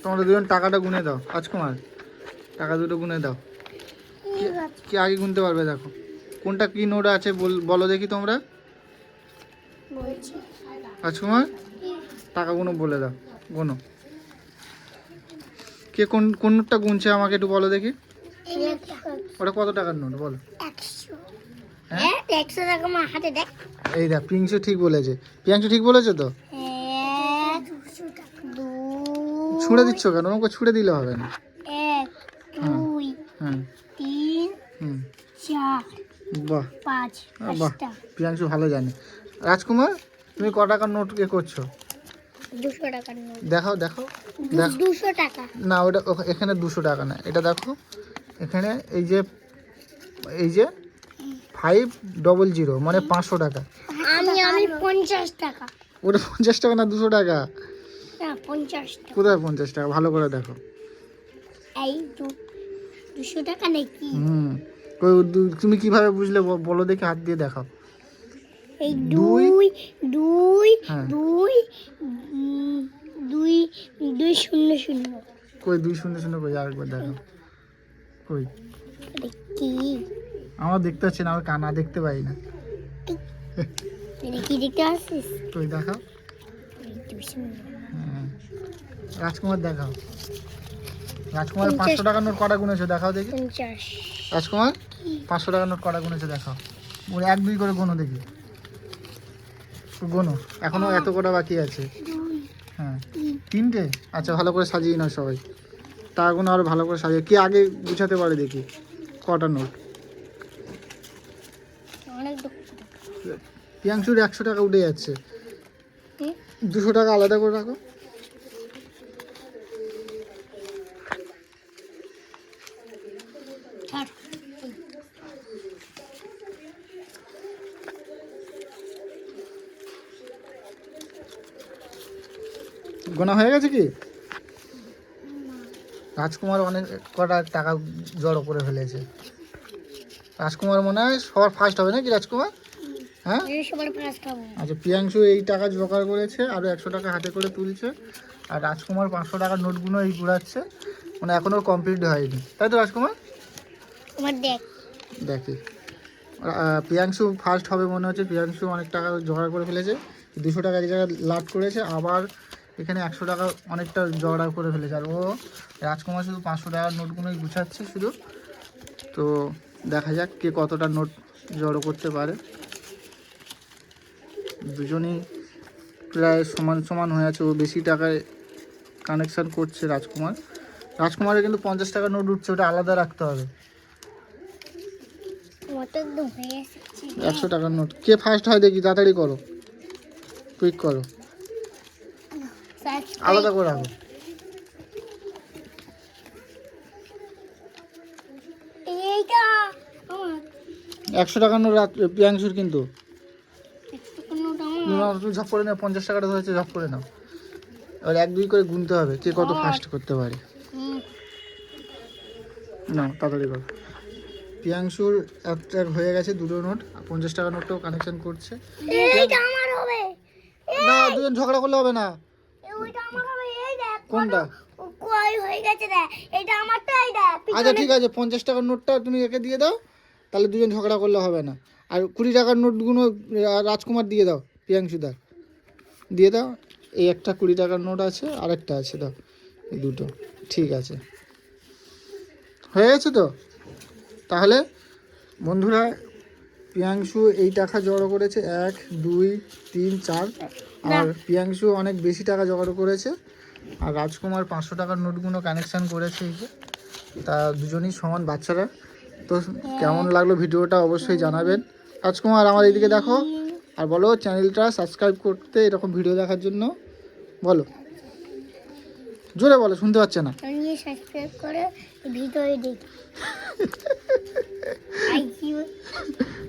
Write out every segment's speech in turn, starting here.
তোমরা দুজন টাকাটা গুনে দাও। রাজকুমার টাকা দুটো গুনে দাও। কি আগে গুনতে পারবে দেখো কোনটা কি নোট আছে বলো দেখি তোমরা। রাজকুমার টাকাগুলো বলে দাও, গোনো। কে কোন কোন নোটটা গুনছে আমাকে একটু বলো দেখি। ওটা কত টাকার নোট বলো? 100। হ্যাঁ 100 টাকা আমার হাতে দেখ। এই দেখ প্রিয়াংশু ঠিক বলেছে। প্রিয়াংশু ঠিক বলেছে তো? 200 টাকা। ছুঁড়ে দিচ্ছ কেন? ওকে ছুঁড়ে দিলে হবে না। 1 2 হ্যাঁ 3 হুম 4 বাহ 5 বাহ, 5টা। প্রিয়াংশু ভালো জানে। রাজকুমার তুমি ক টাকার নোট কে করছো? 200 টাকার নোট। দেখাও দেখাও। 200 টাকা। না ওটা এখানে 200 টাকা না, এটা দেখো এখানে এই যে 500 মানে 500 টাকা। আমি 50 টাকা। ওটা 50 টাকা না 200 টাকা। না 50 টাকা। কোথায় 50 টাকা? ভালো করে দেখো। এই 200 টাকা নাকি? তুমি কিভাবে বুঝলে বলো দেখি, হাত দিয়ে দেখাও। এই 2 2 হ্যাঁ 2 2 200। কই 200 কই? আরেকবার দেখাও। কই? এটা কি? আমার দেখতে পাচ্ছি না, আমার কানা দেখতে পাই না। এটা কি দেখতে পাচ্ছিস? কই দেখাও। হ্যাঁ। রাজকুমার দেখাও। রাজকুমার 500 টাকার নোট কটা গুনেছো দেখাও দেখি। 50। রাজকুমার 500 টাকার নোট কটা গুনেছো দেখাও। ওরে 1 2 করে গোনো দেখি। গোনো, এখনো এত কটা বাকি আছে। হ্যাঁ 3টে। আচ্ছা ভালো করে সাজিয়ে নাও সবাই। টাকাগুলো আরো ভালো করে সাজিয়ে কে আগে গুছাতে পারে দেখি কটা নোট। অনেক প্রিয়াংশুর 100 টাকা উঠে যাচ্ছে। 200 টাকা আলাদা করে রাখো। ছাড়। গোনা হয়ে গেছে কি? রাজকুমার অনেক কটা টাকা জড়ো করে ফেলেছে। রাজকুমার মনে হয় সবার ফার্স্ট হবে নাকি রাজকুমার? হ্যাঁ সবার ফার্স্ট হবো। আচ্ছা প্রিয়াংশু এই টাকা জোগাড় করেছে, আরও 100 টাকা হাতে করে তুলছে, আর রাজকুমার 500 টাকার নোটগুলো এই ঘুরাচ্ছে, মানে এখনও কমপ্লিট হয়নি, তাই তো রাজকুমার? আমার দেখ দেখি প্রিয়াংশু ফার্স্ট হবে মনে হচ্ছে। প্রিয়াংশু অনেক টাকা জোগাড় করে ফেলেছে, 200 টাকা এই জায়গায় লাট করেছে, আবার এখানে 100 টাকা অনেকটা জোগাড় করে ফেলেছে, আর ও রাজকুমার শুধু 500 টাকার নোটগুলোই গুছাচ্ছে শুধু। তো দেখা যাক কে কতটা নোট জড়ো করতে পারে। দুজনই প্রায় সমান সমান হয়ে আছে, ও বেশি টাকায় কানেকশান করছে রাজকুমার। রাজকুমারের কিন্তু 50 টাকার নোট উঠছে, ওটা আলাদা রাখতে হবে। 100 টাকার নোট কে ফার্স্ট হয় দেখি, তাড়াতাড়ি করো, কুইক করো, আলাদা করে রাখো। 100 টাকার নোট প্রিয়াংশুর কিন্তু। ঝপ করে নাও, 50 টাকাটা ধরেছে, ঝপ করে নাও। এবার 1 2 করে গুনতে হবে কে কত ফার্স্ট করতে পারে। না তাড়াতাড়ি করো। প্রিয়াংশুর একটা হয়ে গেছে, দুটো নোট, 50 টাকার নোটটাও কানেকশন করছে। না দুজন ঝগড়া করলে হবে না। কোনটা? আচ্ছা ঠিক আছে, 50 টাকার নোটটা তুমি একে দিয়ে দাও, তাহলে দুজন ঝগড়া করলে হবে না। আর 20 টাকার নোটগুলো রাজকুমার দিয়ে দাও, প্রিয়াংশুদা দিয়ে দাও। এই একটা 20 টাকার নোট আছে, আরেকটা আছে, দাও এই দুটো। ঠিক আছে, হয়ে গেছে তো। তাহলে বন্ধুরা প্রিয়াংশু এই টাকা জড়ো করেছে 1 2 3 4, আর প্রিয়াংশু অনেক বেশি টাকা জড়ো করেছে, আর রাজকুমার 500 টাকার নোটগুলো কানেকশান করেছে এই যে। তা দুজনই সমান বাচ্চারা। তো কেমন লাগলো ভিডিওটা অবশ্যই জানাবেন। রাজকুমার আমার এইদিকে দেখো, আর বলো চ্যানেলটা সাবস্ক্রাইব করতে, এরকম ভিডিও দেখার জন্য বলো, জোরে বলো, শুনতে পাচ্ছে না। সাবস্ক্রাইব করে ভিডিও দেখি।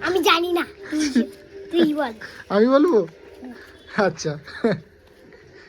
আমি জানি না, তুই বল। আমি বলবো? আচ্ছা